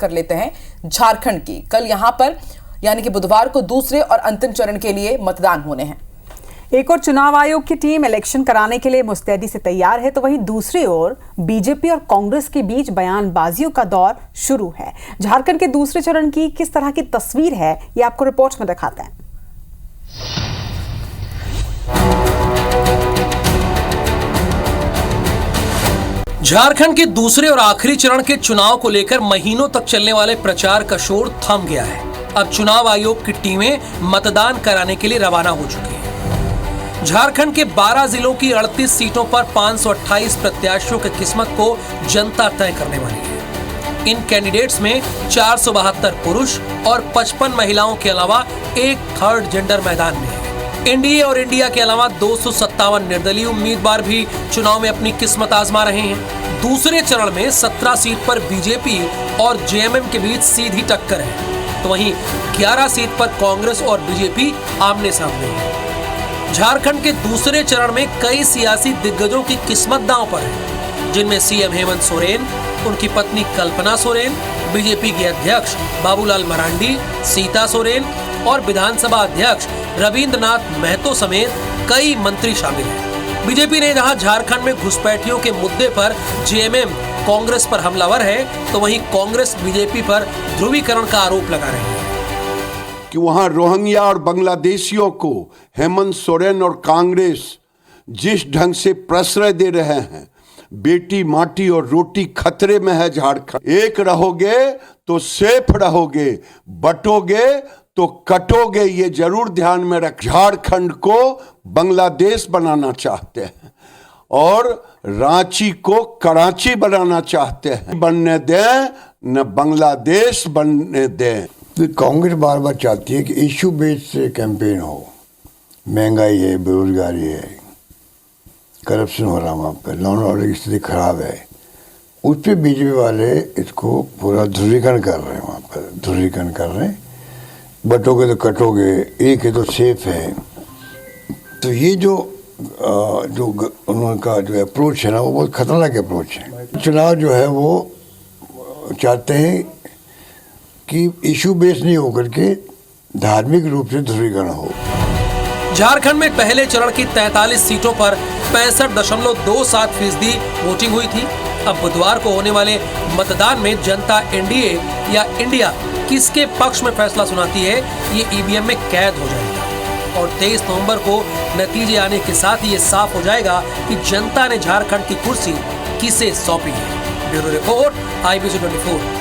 कर लेते हैं झारखंड की। कल यहां पर यानी कि बुधवार को दूसरे और अंतिम चरण के लिए मतदान होने हैं। एक और चुनाव आयोग की टीम इलेक्शन कराने के लिए मुस्तैदी से तैयार है, तो वहीं दूसरी ओर बीजेपी और कांग्रेस के बीच बयानबाजियों का दौर शुरू है। झारखंड के दूसरे चरण की किस तरह की तस्वीर है, ये आपको रिपोर्ट में दिखाते हैं। झारखंड के दूसरे और आखिरी चरण के चुनाव को लेकर महीनों तक चलने वाले प्रचार का शोर थम गया है। अब चुनाव आयोग की टीमें मतदान कराने के लिए रवाना हो चुकी हैं। झारखंड के 12 जिलों की 38 सीटों पर 528 प्रत्याशियों की किस्मत को जनता तय करने वाली है। इन कैंडिडेट्स में 472 पुरुष और 55 महिलाओं के अलावा एक थर्ड जेंडर मैदान में है। एनडीए और इंडिया के अलावा 257 निर्दलीय उम्मीदवार भी चुनाव में अपनी किस्मत आजमा रहे हैं। दूसरे चरण में 17 सीट पर बीजेपी और जेएमएम के बीच सीधी टक्कर है, तो वहीं 11 सीट पर कांग्रेस और बीजेपी आमने सामने है। झारखंड के दूसरे चरण में कई सियासी दिग्गजों की किस्मत दांव पर है, जिनमें सीएम हेमंत सोरेन, उनकी पत्नी कल्पना सोरेन, बीजेपी के अध्यक्ष बाबूलाल मरांडी, सीता सोरेन और विधानसभा अध्यक्ष रविंद्रनाथ महतो समेत कई मंत्री शामिल हैं। बीजेपी ने जहां झारखंड में घुसपैठियों के मुद्दे पर जेएमएम कांग्रेस पर हमलावर है, तो वहीं कांग्रेस बीजेपी पर ध्रुवीकरण का आरोप लगा रही है कि वहां रोहिंग्या और बांग्लादेशियों को हेमंत सोरेन और कांग्रेस जिस ढंग से प्रश्रय दे रहे हैं, बेटी माटी और रोटी खतरे में है झारखंड। एक रहोगे तो सेफ रहोगे, बटोगे तो कटोगे, ये जरूर ध्यान में रख। झारखंड को बांग्लादेश बनाना चाहते हैं और रांची को कराची बनाना चाहते हैं। बनने दें न बांग्लादेश बनने दें। तो कांग्रेस बार बार चाहती है कि इश्यू बेस्ड कैंपेन हो। महंगाई है, बेरोजगारी है, करप्शन हो रहा वहाँ पर, लॉ एंड ऑर्डर की स्थिति खराब है, उस पर बीजेपी वाले इसको पूरा ध्रुवीकरण कर रहे हैं। वहाँ पर ध्रुवीकरण कर रहे हैं, बटोगे तो कटोगे, एक है तो सेफ है। तो ये जो उनका जो अप्रोच है ना, वो बहुत खतरनाक अप्रोच है। चुनाव जो है वो चाहते हैं कि इशू बेस्ड नहीं होकर के धार्मिक रूप से ध्रुवीकरण हो। झारखंड में पहले चरण की 43 सीटों पर 65.27% वोटिंग हुई थी। अब बुधवार को होने वाले मतदान में जनता एनडीए या इंडिया किसके पक्ष में फैसला सुनाती है, ये ईवीएम में कैद हो जाएगा और 23 नवंबर को नतीजे आने के साथ ये साफ हो जाएगा कि जनता ने झारखंड की कुर्सी किसे सौंपी है। Bureau report IBC 24।